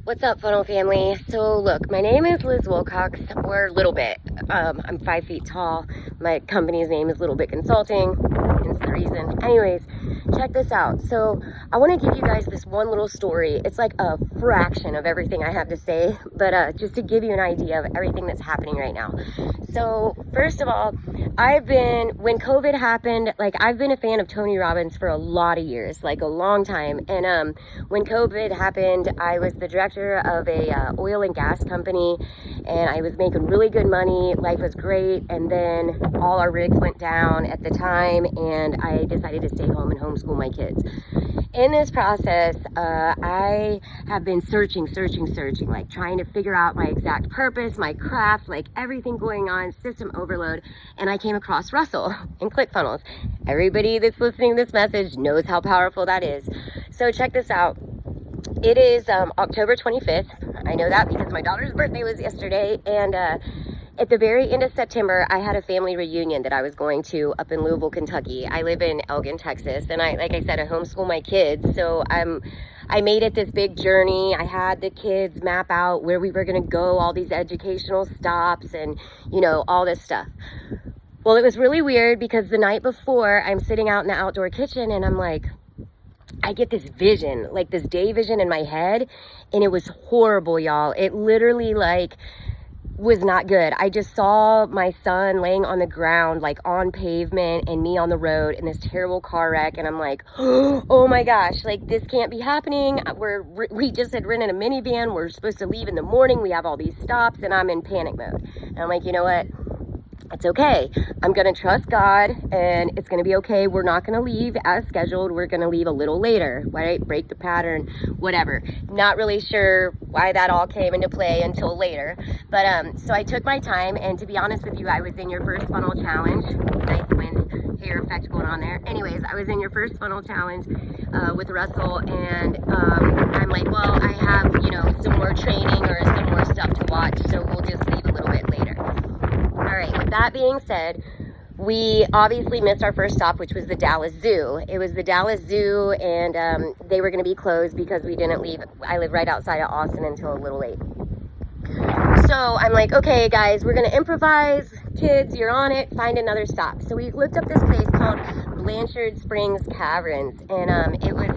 What's up, funnel family? So look, my name is Liz Wilcox, or Little Bit. I'm 5 feet tall. My company's name is Little Bit Consulting. Hence the reason. Anyways, check this out. So I want to give you guys this one little story. It's like a fraction of everything I have to say, but just to give you an idea of everything that's happening right now. So first of all, when COVID happened, I've been a fan of Tony Robbins for a lot of years, like a long time. And when COVID happened, I was the director of a oil and gas company, and I was making really good money. Life was great. And then all our rigs went down at the time, and I decided to stay home and homeschool my kids. In this process, I have been searching, like trying to figure out my exact purpose, my craft, like everything going on, system overload. And I came across Russell and ClickFunnels. Everybody that's listening to this message knows how powerful that is. So check this out. It is October 25th. I know that because my daughter's birthday was yesterday. And at the very end of September, I had a family reunion that I was going to up in Louisville, Kentucky. I live in Elgin, Texas, and like I said, I homeschool my kids. So I made it this big journey. I had the kids map out where we were going to go, all these educational stops, and all this stuff. Well, it was really weird because the night before, I'm sitting out in the outdoor kitchen, and I'm like, I get this vision, like this day vision in my head, and it was horrible, y'all. It literally was not good. I just saw my son laying on the ground, like on pavement, and me on the road in this terrible car wreck. And I'm like, oh my gosh, like this can't be happening. We just had rented a minivan. We're supposed to leave in the morning. We have all these stops, and I'm in panic mode. And I'm like, you know what? It's okay. I'm going to trust God, and it's going to be okay. We're not going to leave as scheduled. We're going to leave a little later, right? Break the pattern, whatever. Not really sure why that all came into play until later. But so I took my time, and to be honest with you, I was in your first funnel challenge. Nice wind hair effect going on there. Anyways, I was in your first funnel challenge with Russell, and I'm like, well, I have, some more training or some more stuff to watch, so we'll just leave a little bit later. All right, with that being said, we obviously missed our first stop, which was the Dallas Zoo. It was the Dallas Zoo, and they were going to be closed because we didn't leave. I live right outside of Austin until a little late. So I'm like, okay, guys, we're going to improvise. Kids, you're on it. Find another stop. So we looked up this place called Blanchard Springs Caverns, and it was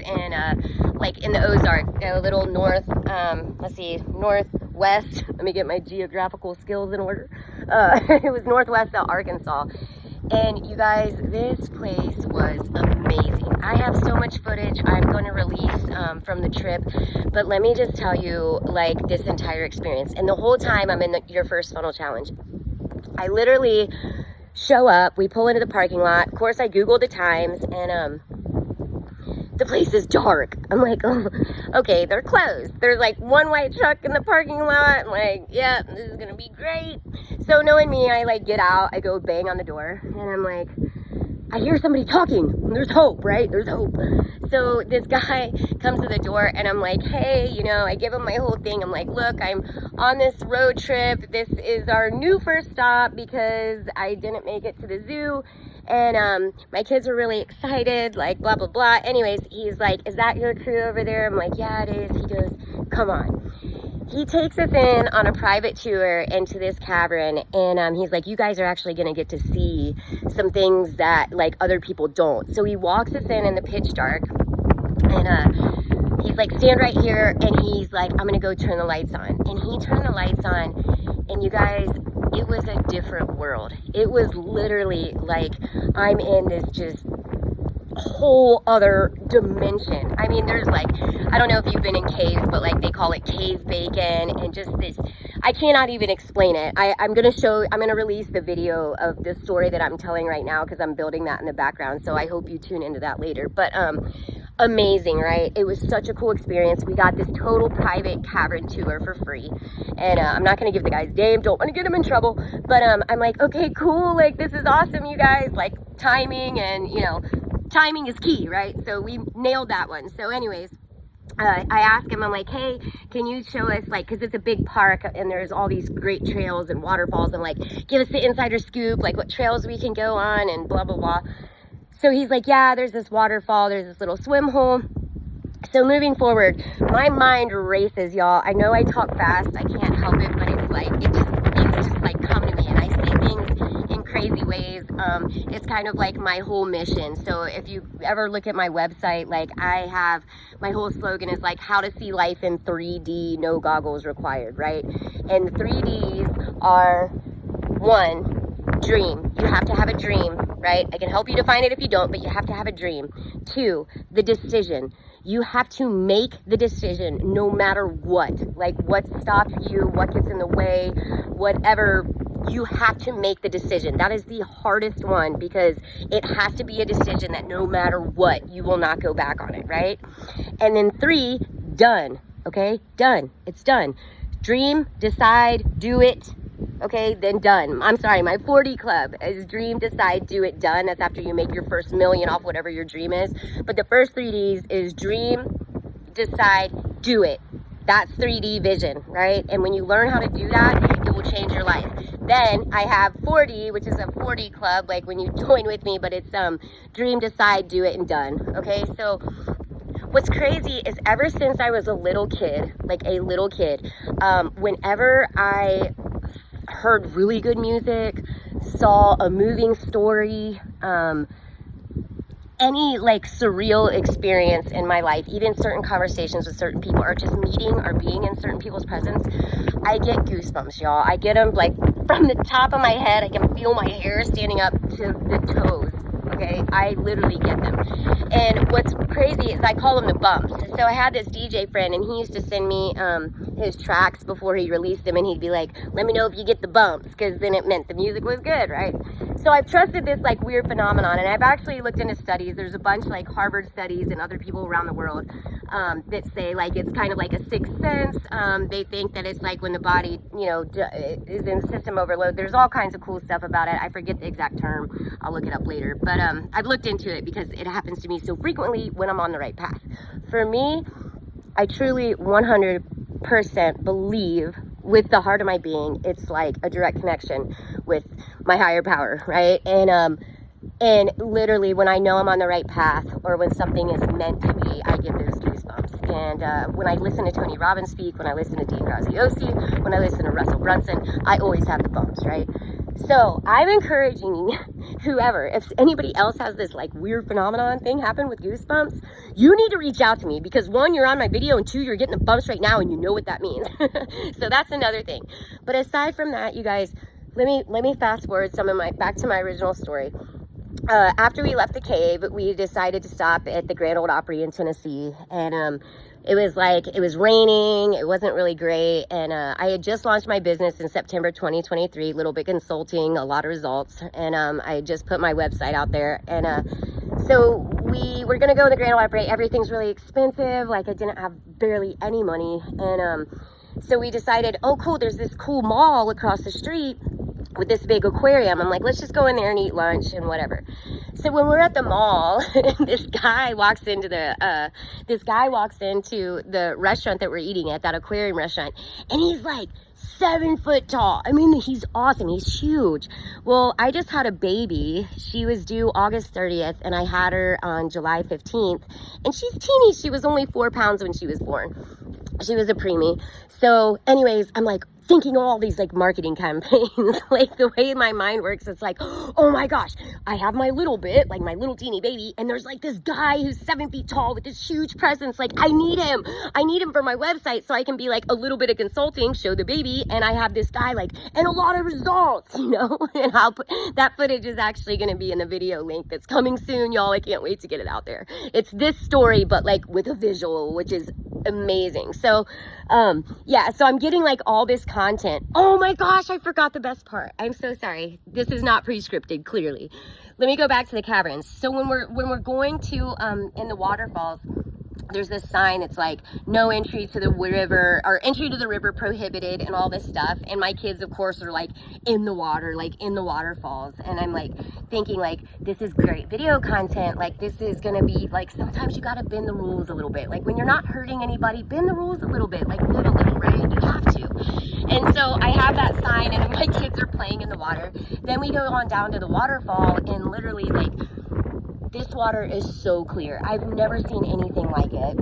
in the Ozark, a little northwest. Let me get my geographical skills in order. It was northwest of Arkansas. And you guys, this place was amazing. I have so much footage I'm going to release from the trip, but let me just tell you, this entire experience. And the whole time I'm in your first funnel challenge, I literally show up, we pull into the parking lot. Of course, I Googled the times, and the place is dark. I'm like, oh, okay, they're closed. There's one white truck in the parking lot. I'm like, yeah, this is gonna be great. So knowing me, I get out, I go bang on the door, and I'm like, I hear somebody talking. There's hope, right? There's hope. So this guy comes to the door, and I'm like, hey, I give him my whole thing. I'm like, look, I'm on this road trip. This is our new first stop because I didn't make it to the zoo. And my kids were really excited, blah, blah, blah. Anyways, he's like, is that your crew over there? I'm like, yeah, it is. He goes, come on. He takes us in on a private tour into this cavern, and he's like, you guys are actually going to get to see some things that other people don't. So he walks us in the pitch dark, and he's like, stand right here, and he's like, I'm going to go turn the lights on. And he turned the lights on, and you guys, it was a different world. It was literally I'm in this just whole other dimension. I mean, there's I don't know if you've been in caves, but they call it cave bacon, and just this, I cannot even explain it. I'm going to release the video of this story that I'm telling right now because I'm building that in the background. So I hope you tune into that later. But amazing, right? It was such a cool experience. We got this total private cavern tour for free, and I'm not going to give the guy's name, don't want to get him in trouble, but I'm like, okay, cool, this is awesome, you guys, timing, and timing is key, right? So we nailed that one. So anyways, I asked him, I'm like, hey, can you show us, because it's a big park and there's all these great trails and waterfalls, and give us the insider scoop, what trails we can go on, and blah, blah, blah. So he's like, yeah, there's this waterfall, there's this little swim hole. So moving forward, my mind races, y'all. I know I talk fast. I can't help it, but it's like, things just like come to me, and I see things in crazy ways. It's kind of like my whole mission. So if you ever look at my website, like my whole slogan is like, how to see life in 3D, no goggles required, right? And the 3Ds are: 1, dream. You have to have a dream, right? I can help you define it if you don't, but you have to have a dream. 2, the decision. You have to make the decision no matter what. Like, what stops you, what gets in the way, whatever. You have to make the decision. That is the hardest one, because it has to be a decision that no matter what, you will not go back on it, right? And then 3, done. Okay, done. It's done. Dream, decide, do it. Okay, then done. I'm sorry, my 4D club is dream, decide, do it, done. That's after you make your first million off whatever your dream is. But the first 3Ds is dream, decide, do it. That's 3D vision, right? And when you learn how to do that, it will change your life. Then I have 4D, which is a 4D club, like when you join with me, but it's dream, decide, do it, and done. Okay, so what's crazy is ever since I was a little kid, whenever I heard really good music, saw a moving story, any like surreal experience in my life, even certain conversations with certain people, or just meeting or being in certain people's presence, I get goosebumps, y'all. I get them like from the top of my head. I can feel my hair standing up to the toes. Okay, I literally get them. And what's crazy is I call them the bumps. So I had this DJ friend, and he used to send me his tracks before he released them, and he'd be like, let me know if you get the bumps, because then it meant the music was good, right? So I've trusted this like weird phenomenon, and I've actually looked into studies. There's a bunch like Harvard studies and other people around the world that say like it's kind of like a sixth sense. They think that it's like when the body, is in system overload. There's all kinds of cool stuff about it. I forget the exact term. I'll look it up later. But I've looked into it because it happens to me so frequently when I'm on the right path. For me, I truly 100% believe with the heart of my being, it's like a direct connection with my higher power, right? And literally when I know I'm on the right path, or when something is meant to be, I get those goosebumps. And when I listen to Tony Robbins speak, when I listen to Dean Graziosi, when I listen to Russell Brunson, I always have the bumps, right? So I'm encouraging whoever, if anybody else has this like weird phenomenon thing happen with goosebumps, you need to reach out to me, because 1, you're on my video, and 2, you're getting the bumps right now, and you know what that means. So that's another thing. But aside from that, you guys, let me fast forward back to my original story. After we left the cave, we decided to stop at the Grand Ole Opry in Tennessee, and it was raining. It wasn't really great, and I had just launched my business in September 2023, Little Bit Consulting, a lot of results, and I had just put my website out there, and so we were gonna go to the Grand Ole Opry. Everything's really expensive. Like, I didn't have barely any money, and so we decided, oh cool, there's this cool mall across the street with this big aquarium. I'm like, let's just go in there and eat lunch and whatever. So when we're at the mall, this guy walks into the restaurant that we're eating at, that aquarium restaurant, and he's like 7 foot tall. I mean, he's awesome. He's huge. Well, I just had a baby. She was due August 30th, and I had her on July 15th, and she's teeny. She was only 4 pounds when she was born. She was a preemie. So anyways, I'm like thinking of all these like marketing campaigns. Like, the way my mind works, it's like, oh my gosh, I have my little bit, like my little teeny baby, and there's like this guy who's 7 feet tall with this huge presence. Like, I need him for my website, so I can be like a little bit of consulting, show the baby, and I have this guy like, and a lot of results, and I'll put that footage is actually going to be in the video link that's coming soon, y'all. I can't wait to get it out there. It's this story, but like with a visual, which is amazing. So so I'm getting like all this content. Oh my gosh, I forgot the best part. I'm so sorry. This is not pre-scripted, clearly. Let me go back to the caverns. So when we're going to in the waterfalls, there's this sign that's like, no entry to the river, or entry to the river prohibited, and all this stuff. And my kids, of course, are like in the water, like in the waterfalls. And I'm like thinking like, this is great video content. Like, this is gonna be like, sometimes you gotta bend the rules a little bit. Like, when you're not hurting anybody, bend the rules a little bit, like live a little, right? You have to. And so I have that sign, and my kids are playing in the water. Then we go on down to the waterfall, and literally like, this water is so clear. I've never seen anything like it.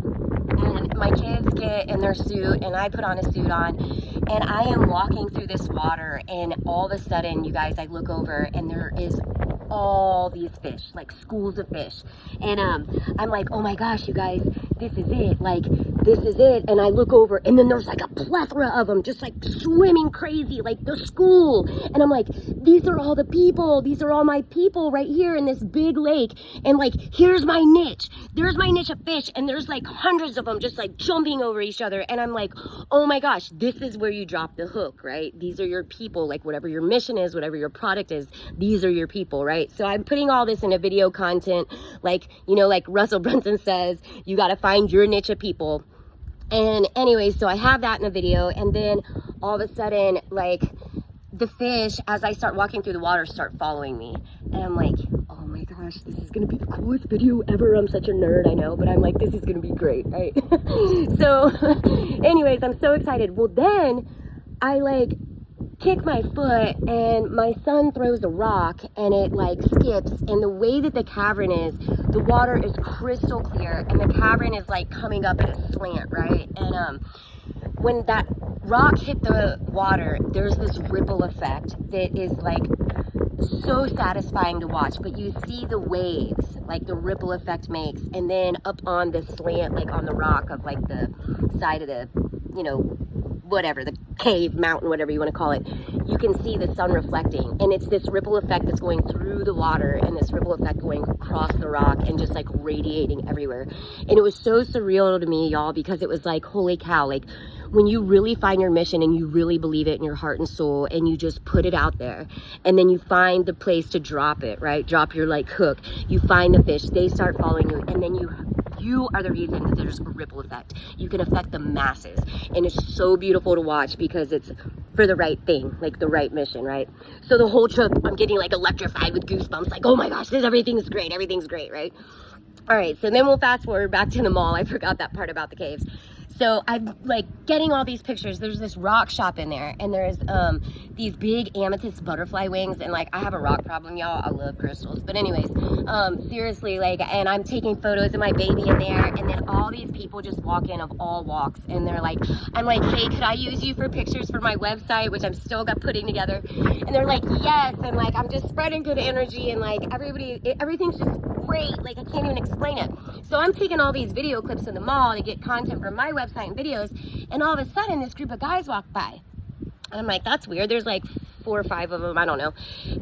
and my kids get in their suit and I put on a suit on, and I am walking through this water, and all of a sudden, you guys, I look over and there is all these fish, like schools of fish. And I'm like, oh my gosh, you guys, this is it. Like, this is it. And I look over and then there's like a plethora of them just like swimming crazy, like the school. And I'm like, these are all the people. These are all my people right here in this big lake. And like, here's my niche. There's my niche of fish. And there's like hundreds of them just like jumping over each other. And I'm like, oh my gosh, this is where you drop the hook, right? These are your people, like whatever your mission is, whatever your product is, these are your people, right? So I'm putting all this in a video content, like, you know, like Russell Brunson says, you got to find your niche of people. And anyway, so I have that in the video, and then all of a sudden, like, the fish, as I start walking through the water, start following me. And I'm like, oh my gosh, this is gonna be the coolest video ever. I'm such a nerd, I know, but I'm like, this is gonna be great, right? So anyways, I'm so excited. Well, then I like kick my foot and my son throws a rock and it like skips, and the way that the cavern is, the water is crystal clear and the cavern is like coming up at a slant, right? And when that rock hit the water, there's this ripple effect that is like so satisfying to watch. But you see the waves, like the ripple effect makes, and then up on the slant, like on the rock of like the side of the, you know, whatever, the cave, mountain, whatever you want to call it, you can see the sun reflecting, and it's this ripple effect that's going through the water and this ripple effect going across the rock and just like radiating everywhere. And it was so surreal to me, y'all, because it was like, holy cow, like when you really find your mission and you really believe it in your heart and soul and you just put it out there, and then you find the place to drop it, right? Drop your like hook, you find the fish, they start following you, and then you are the reason that there's a ripple effect. You can affect the masses, and it's so beautiful to watch because it's for the right thing, like the right mission, right? So the whole trip, I'm getting like electrified with goosebumps, like, oh my gosh, everything's great, right? All right, so then we'll fast forward back to the mall. I forgot that part about the caves. So I'm like getting all these pictures. There's this rock shop in there, and there's these big amethyst butterfly wings, and like I have a rock problem, y'all. I love crystals, but anyways, seriously, like, and I'm taking photos of my baby in there, and then all these people just walk in of all walks, and they're like, I'm like, hey, could I use you for pictures for my website, which I'm still putting together? And they're like, yes, and like I'm just spreading good energy, and like everything's just great, like I can't even explain it. So I'm taking all these video clips in the mall to get content for my website and videos, and all of a sudden this group of guys walk by, and I'm like, that's weird. There's like 4 or 5 of them, I don't know.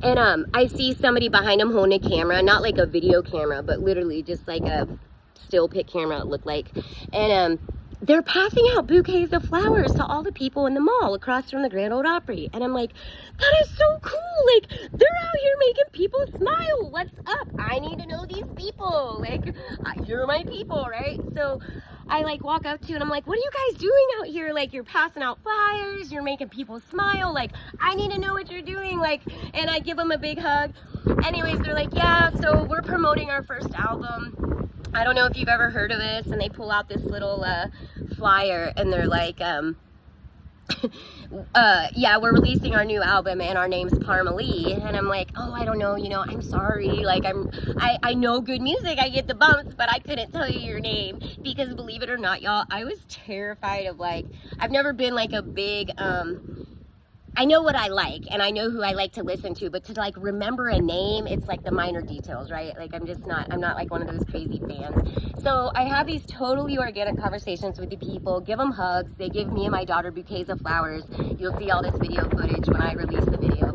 And I see somebody behind them holding a camera, not like a video camera, but literally just like a still pic camera, it looked like. And they're passing out bouquets of flowers to all the people in the mall across from the Grand Ole Opry. And I'm like, that is so cool. Like, they're out here making people smile. What's up? I need to know these people. Like, you're my people, right? So I like walk up to, and I'm like, what are you guys doing out here? Like, you're passing out flyers, you're making people smile. Like, I need to know what you're doing. Like, and I give them a big hug. Anyways, they're like, yeah, so we're promoting our first album. I don't know if you've ever heard of this. And they pull out this little flyer, and they're like, yeah, we're releasing our new album, and our name's Parmalee. And I'm like, oh, I don't know, you know, I'm sorry. Like, I know good music, I get the bumps, but I couldn't tell you your name, because believe it or not, y'all, I was terrified of, like, I've never been like a big, I know what I like, and I know who I like to listen to, but to like remember a name, it's like the minor details, right? Like I'm not like one of those crazy fans. So I have these totally organic conversations with the people, give them hugs, they give me and my daughter bouquets of flowers. You'll see all this video footage when I release the video.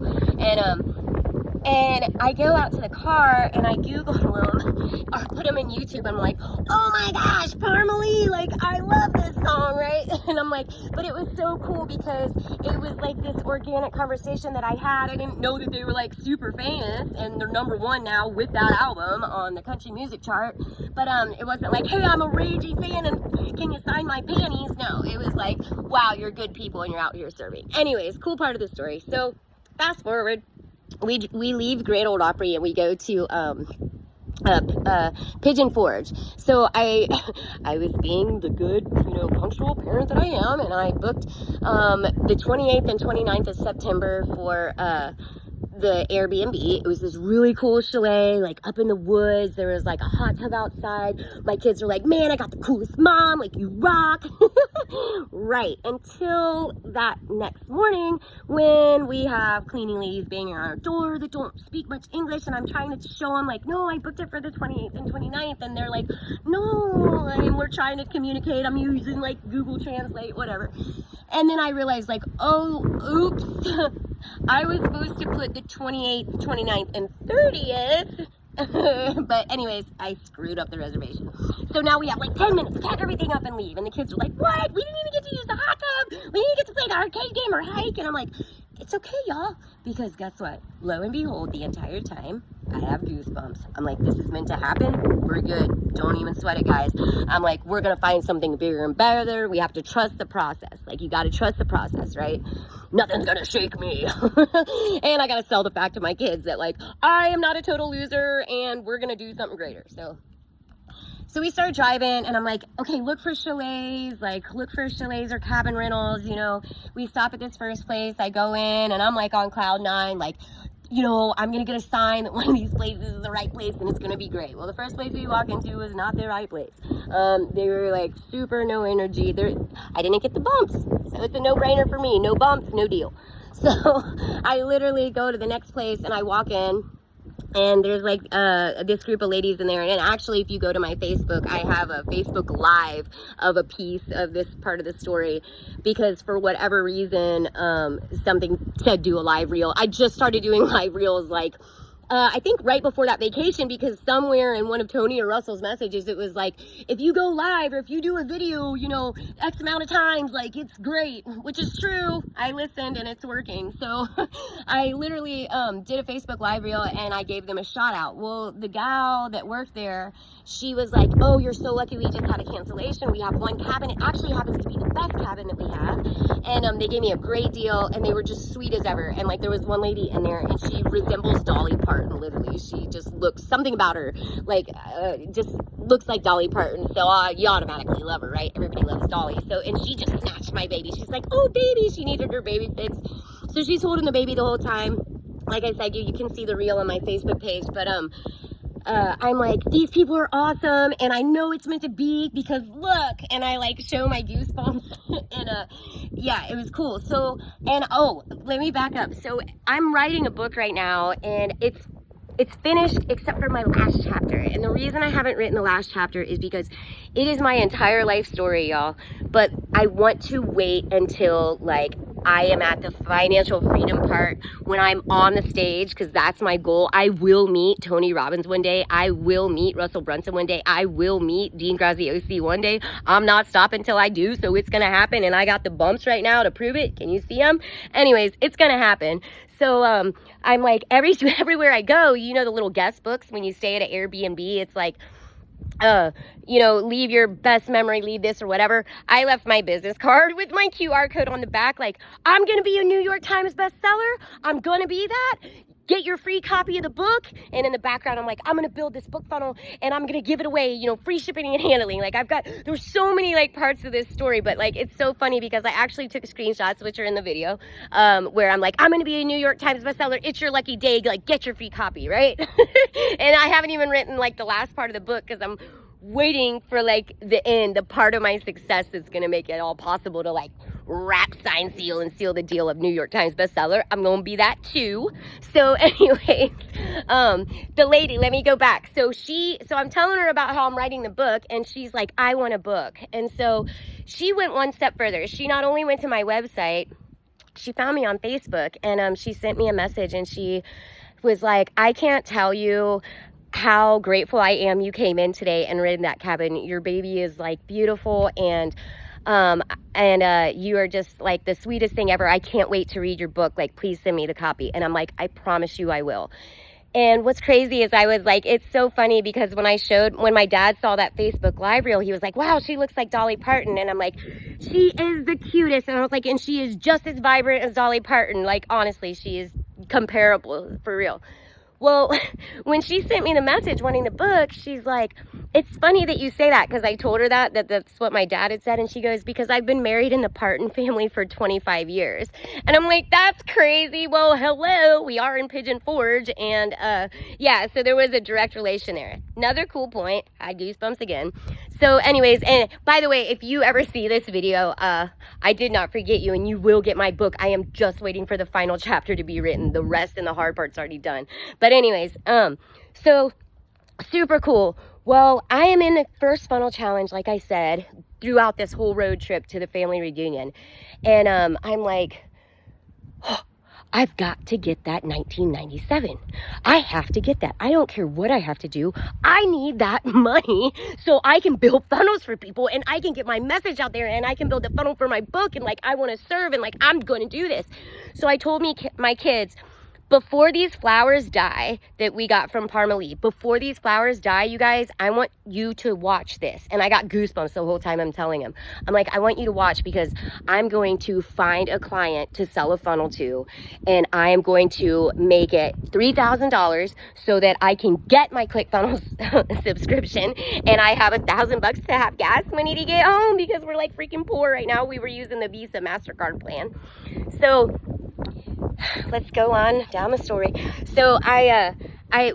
And I go out to the car and I Google them or put them in YouTube. I'm like, oh my gosh, Parmalee, like I love this song, right? And I'm like, but it was so cool because it was like this organic conversation that I had. I didn't know that they were like super famous, and they're #1 now with that album on the country music chart. But it wasn't like, hey, I'm a raging fan and can you sign my panties? No, it was like, wow, you're good people and you're out here serving. Anyways, cool part of the story. So fast forward. We leave Grand Ole Opry and we go to Pigeon Forge. So I was being the good, you know, punctual parent that I am, and I booked the 28th and 29th of September for the Airbnb. It was this really cool chalet, like up in the woods. There was like a hot tub outside. My kids were like, man, I got the coolest mom, like you rock. Right, until that next morning when we have cleaning ladies banging on our door that don't speak much English, and I'm trying to show them like, no, I booked it for the 28th and 29th, and they're like, no, and we're trying to communicate. I'm using like Google Translate, whatever. And then I realized like, oh, oops, I was supposed to put the 28th, 29th, and 30th. But anyways, I screwed up the reservation. So now we have like 10 minutes to pack everything up and leave. And the kids are like, what? We didn't even get to use the hot tub. We didn't get to play the arcade game or hike. And I'm like, it's okay, y'all. Because guess what? Lo and behold, the entire time, I have goosebumps. I'm like, this is meant to happen. We're good. Don't even sweat it, guys. I'm like, we're going to find something bigger and better. We have to trust the process. Like, you got to trust the process, right? Nothing's going to shake me. And I got to sell the fact to my kids that, like, I am not a total loser and we're going to do something greater. So we start driving, and I'm like, okay, look for chalets, or cabin rentals, you know. We stop at this first place, I go in, and I'm like on cloud 9, like, you know, I'm gonna get a sign that one of these places is the right place and it's gonna be great. Well, the first place we walk into was not the right place. They were like super no energy. I didn't get the bumps, so it's a no-brainer for me. No bumps, no deal. So I literally go to the next place and I walk in, and there's like this group of ladies in there. And actually, if you go to my Facebook, I have a Facebook Live of a piece of this part of the story, because for whatever reason, something said do a live reel. I just started doing live reels like I think right before that vacation, because somewhere in one of Tony or Russell's messages, it was like, if you go live or if you do a video, you know, X amount of times, like, it's great, which is true. I listened and it's working. So I literally did a Facebook live reel and I gave them a shout out. Well, the gal that worked there, she was like, oh, you're so lucky, we just had a cancellation. We have one cabin. It actually happens to be the best cabin that we have. And they gave me a great deal, and they were just sweet as ever. And like, there was one lady in there and she resembles Dolly Parton, literally. She just looks, something about her, like, just looks like Dolly Parton. So you automatically love her, right? Everybody loves Dolly. So, and she just snatched my baby. She's like, oh, baby, she needed her baby fix. So she's holding the baby the whole time. Like I said, you can see the reel on my Facebook page, but I'm like, these people are awesome, and I know it's meant to be, because look, and I like show my goosebumps, and yeah, it was cool. So, and oh, let me back up. So I'm writing a book right now, and it's finished except for my last chapter. And the reason I haven't written the last chapter is because it is my entire life story, y'all. But I want to wait until like I am at the financial freedom part, when I'm on the stage, because that's my goal. I will meet Tony Robbins one day. I will meet Russell Brunson one day. I will meet Dean Graziosi one day. I'm not stopping until I do, so it's going to happen. And I got the bumps right now to prove it. Can you see them? Anyways, it's going to happen. So I'm like, everywhere I go, you know, the little guest books when you stay at an Airbnb, it's like, you know, leave your best memory, leave this or whatever. I left my business card with my QR code on the back, like, I'm going to be a New York Times bestseller. I'm going to be that. Get your free copy of the book. And in the background, I'm like, I'm going to build this book funnel and I'm going to give it away, you know, free shipping and handling. Like, there's so many like parts of this story, but like, it's so funny because I actually took screenshots, which are in the video, where I'm like, I'm going to be a New York Times bestseller. It's your lucky day. Like, get your free copy, right? And I haven't even written like the last part of the book, because I'm waiting for like the end, the part of my success that's going to make it all possible to like wrap, sign, seal, and seal the deal of New York Times bestseller. I'm going to be that too. So anyways, the lady, let me go back. So I'm telling her about how I'm writing the book, and she's like, I want a book. And so she went one step further. She not only went to my website, she found me on Facebook, and she sent me a message, and she was like, I can't tell you how grateful I am you came in today and read that cabin. Your baby is like beautiful, and you are just like the sweetest thing ever. I can't wait to read your book. Like, please send me the copy. And I'm like, I promise you I will. And what's crazy is I was like, it's so funny, because when my dad saw that Facebook live reel, he was like, wow, she looks like Dolly Parton. And I'm like, she is the cutest. And I was like, and she is just as vibrant as Dolly Parton. Like, honestly, she is comparable, for real. Well, when she sent me the message wanting the book, she's like, it's funny that you say that, because I told her that's what my dad had said, and she goes, because I've been married in the Parton family for 25 years. And I'm like, that's crazy. Well, hello, we are in Pigeon Forge, and yeah, so there was a direct relation there. Another cool point, I had goosebumps again. So anyways, and by the way, if you ever see this video, I did not forget you, and you will get my book. I am just waiting for the final chapter to be written. The rest and the hard part's already done. But anyways, so super cool. Well, I am in the first funnel challenge, like I said, throughout this whole road trip to the family reunion. And I'm like, oh, I've got to get that 1997. I have to get that. I don't care what I have to do. I need that money so I can build funnels for people, and I can get my message out there, and I can build a funnel for my book, and like, I want to serve, and like, I'm going to do this. So I told my kids, before these flowers die that we got from Parmalee, before these flowers die, you guys, I want you to watch this. And I got goosebumps the whole time I'm telling him. I'm like, I want you to watch, because I'm going to find a client to sell a funnel to, and I am going to make it $3,000 so that I can get my ClickFunnels subscription, and I have $1,000 to have gas money to get home, because we're like freaking poor right now. We were using the Visa MasterCard plan. So let's go on down the story. So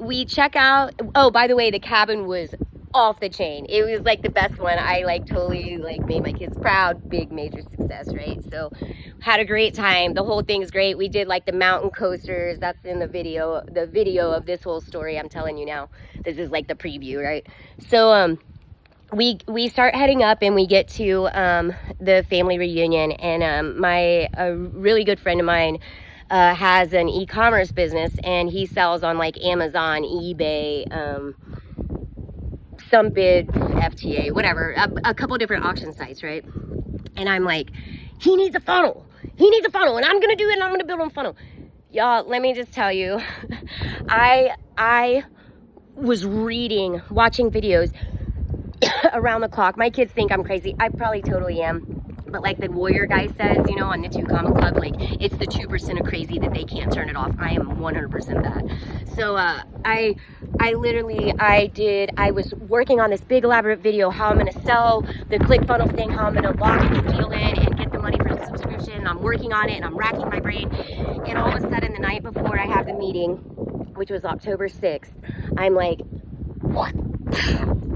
we check out. Oh, by the way, the cabin was off the chain. It was like the best one. I like totally like made my kids proud. Big major success, right? So had a great time. The whole thing's great. We did like the mountain coasters. That's in the video of this whole story I'm telling you now. This is like the preview, right? So we start heading up, and we get to the family reunion, and a really good friend of mine has an e-commerce business, and he sells on like Amazon, eBay, some bids, FTA, whatever, a couple different auction sites, right? And I'm like, he needs a funnel, and I'm gonna do it, and I'm gonna build him a funnel. Y'all, let me just tell you, I was watching videos around the clock. My kids think I'm crazy. I probably totally am. But like the Warrior guy says, you know, on the 2 Comma Club, like, it's the 2% of crazy that they can't turn it off. I am 100% that. So I was working on this big elaborate video, how I'm going to sell the ClickFunnels thing, how I'm going to lock this deal in and get the money for the subscription. And I'm working on it, and I'm racking my brain. And all of a sudden, the night before I have the meeting, which was October 6th, I'm like, what?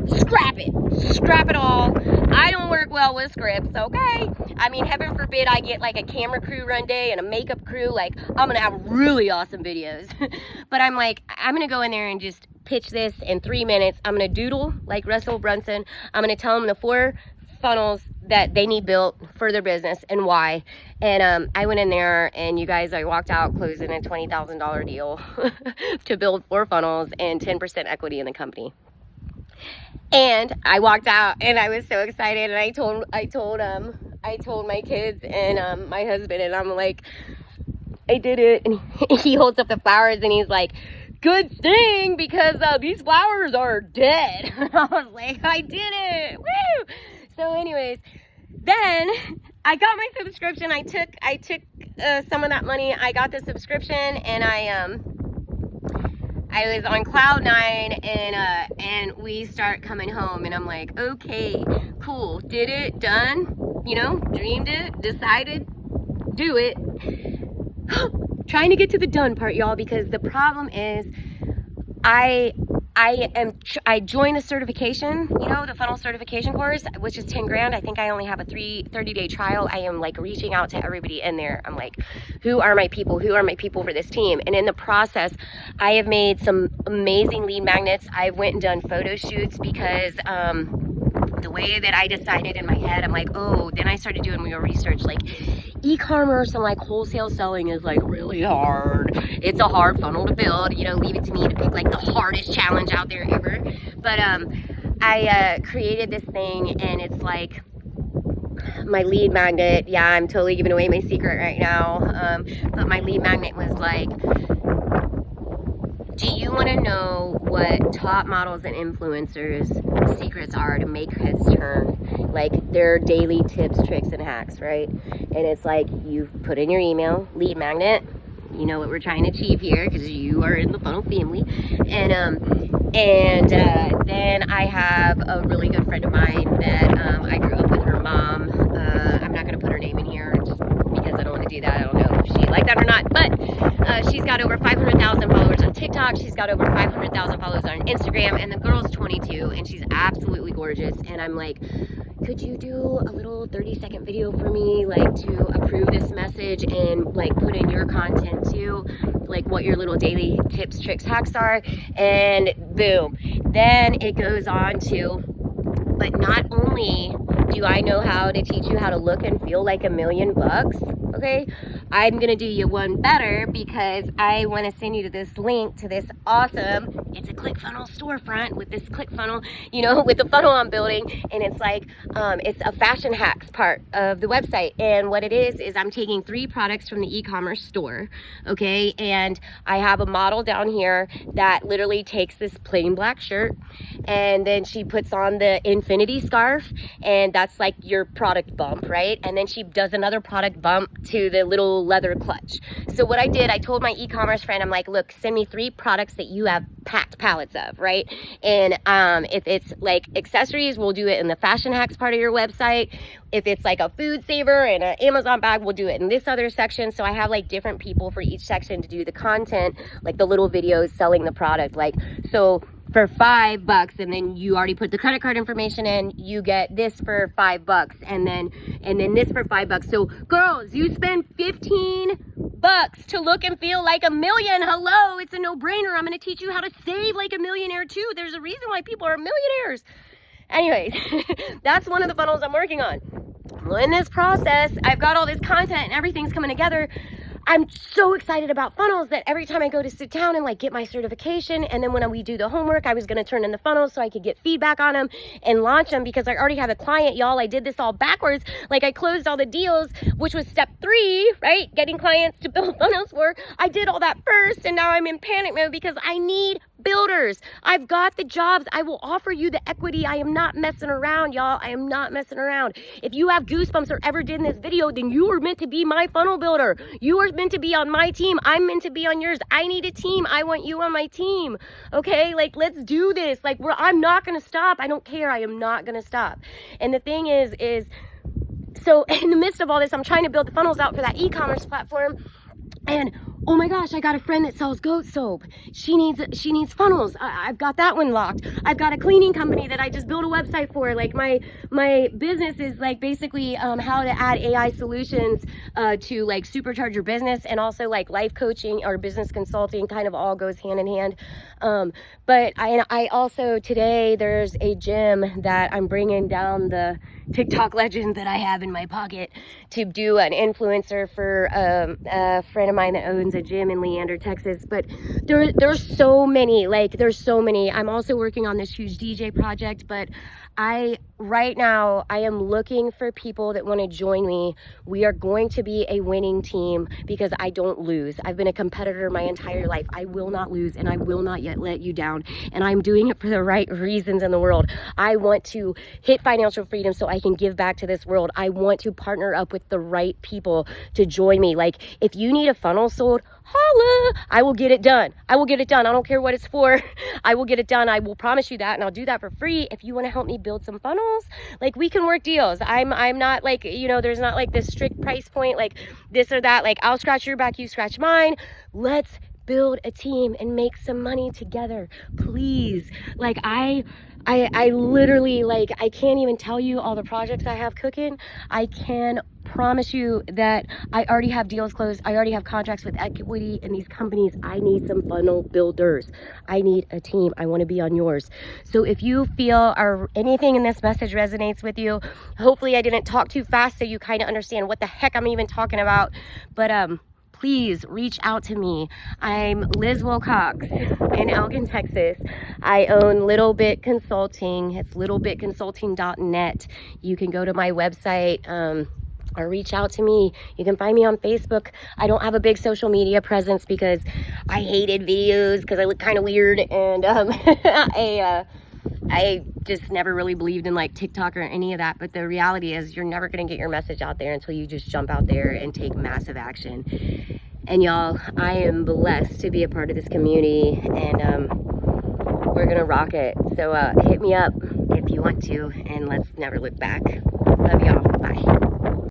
Scrap it all. I don't work well with scripts, okay? I mean, heaven forbid I get like a camera crew run day and a makeup crew. Like, I'm gonna have really awesome videos. But I'm like, I'm gonna go in there and just pitch this in 3 minutes. I'm gonna doodle like Russell Brunson. I'm gonna tell them the 4 funnels that they need built for their business and why. And I went in there, and you guys, I walked out closing a $20,000 deal to build 4 funnels and 10% equity in the company. And I walked out, and I was so excited, and I told my kids and my husband, and I'm like, I did it. And he holds up the flowers, and he's like, good thing, because these flowers are dead. I was like, I did it. Woo! So anyways, then I got my subscription. I took some of that money. I got the subscription, and I was on cloud 9, and we start coming home, and I'm like, okay, cool, did it, done, you know, dreamed it, decided, do it. Trying to get to the done part, y'all, because the problem is I joined the certification, you know, the funnel certification course, which is 10 grand. I think I only have a 30-day trial. I am like reaching out to everybody in there. I'm like, who are my people for this team? And in the process, I have made some amazing lead magnets. I went and done photo shoots, because the way that I decided in my head, I'm like, oh, then I started doing real research, like e-commerce and like wholesale selling is like really hard. It's a hard funnel to build, you know, leave it to me to pick like the hardest challenge out there ever. But I created this thing, and it's like my lead magnet. Yeah, I'm totally giving away my secret right now. But my lead magnet was like, do you want to know what top models and influencers' secrets are to make heads turn? Like their daily tips, tricks, and hacks, right? And it's like, you put in your email, lead magnet, You know what we're trying to achieve here, because you are in the funnel family. Then I have a really good friend of mine that I grew up with her mom. I'm not going to put her name in here just because I don't want to do that. I don't know if she liked that or not, but she's got over 500,000 followers on TikTok. She's got over 500,000 followers on Instagram, and the girl's 22, and she's absolutely gorgeous. And I'm like, could you do a little 30-second video for me, like, to approve this message and like put in your content too, like what your little daily tips, tricks, hacks are? And boom, then it goes on to, but not only do I know how to teach you how to look and feel like $1 million, okay, I'm gonna do you one better, because I want to send you to this link to this awesome, it's a ClickFunnels storefront with this ClickFunnels, you know, with the funnel I'm building. And it's like it's a fashion hacks part of the website. And what it is I'm taking 3 products from the e-commerce store, okay, and I have a model down here that literally takes this plain black shirt, and then she puts on the infinity scarf, and that's like your product bump, right? And then she does another product bump to the little leather clutch. So what I did, I told my e-commerce friend, I'm like, look, send me 3 products that you have packed pallets of, right? And if it's like accessories, we'll do it in the fashion hacks part of your website. If it's like a food saver and an Amazon bag, we'll do it in this other section. So I have like different people for each section to do the content, like the little videos selling the product. Like, so for $5, and then you already put the credit card information in, you get this for $5, and then this for $5. So girls, you spend $15 to look and feel like $1 million. Hello, it's a no-brainer. I'm going to teach you how to save like a millionaire too. There's a reason why people are millionaires. Anyways, that's one of the funnels I'm working on. Well, in this process, I've got all this content and everything's coming together. I'm so excited about funnels that every time I go to sit down and like get my certification, and then when we do the homework, I was going to turn in the funnels so I could get feedback on them and launch them, because I already have a client, y'all. I did this all backwards. Like, I closed all the deals, which was step 3, right? Getting clients to build funnels for. I did all that first, and now I'm in panic mode because I need builders. I've got the jobs. I will offer you the equity. I am not messing around, y'all. I am not messing around. If you have goosebumps or ever did in this video, then you were meant to be my funnel builder. You are meant to be on my team. I'm meant to be on yours. I need a team. I want you on my team. Okay, like, let's do this. Like, I'm not gonna stop. I don't care. I am not gonna stop. And the thing is so in the midst of all this, I'm trying to build the funnels out for that e-commerce platform. And oh my gosh, I got a friend that sells goat soap. She needs funnels. I've got that one locked. I've got a cleaning company that I just built a website for. Like, my business is like basically how to add AI solutions to like supercharge your business, and also like life coaching or business consulting kind of all goes hand in hand. But I also, today there's a gym that I'm bringing down the TikTok legend that I have in my pocket to do an influencer for a friend of mine that owns a gym in Leander, Texas. But there's so many, like, there's so many. I'm also working on this huge DJ project, but right now I am looking for people that want to join me. We are going to be a winning team, because I don't lose. I've been a competitor my entire life. I will not lose, and I will not yet let you down. And I'm doing it for the right reasons in the world. I want to hit financial freedom so I can give back to this world. I want to partner up with the right people to join me. Like, if you need a funnel sold, holla, I will get it done. I will get it done. I don't care what it's for. I will get it done. I will promise you that, and I'll do that for free. If you want to help me build some funnels, like, we can work deals. I'm not like, you know, there's not like this strict price point, like this or that. Like, I'll scratch your back, you scratch mine. Let's build a team and make some money together, please. Like, I literally, like, I can't even tell you all the projects I have cooking. I can promise you that I already have deals closed. I already have contracts with equity in these companies. I need some funnel builders. I need a team. I want to be on yours. So if you feel or anything in this message resonates with you, hopefully I didn't talk too fast so you kind of understand what the heck I'm even talking about. But please reach out to me. I'm Liz Wilcox in Elgin, Texas. I own Little Bit Consulting. It's littlebitconsulting.net. You can go to my website or reach out to me. You can find me on Facebook. I don't have a big social media presence because I hated videos because I look kind of weird, and I just never really believed in like TikTok or any of that. But the reality is, you're never going to get your message out there until you just jump out there and take massive action. And y'all, I am blessed to be a part of this community, and we're gonna rock it. So hit me up if you want to, and let's never look back. Love y'all. Bye.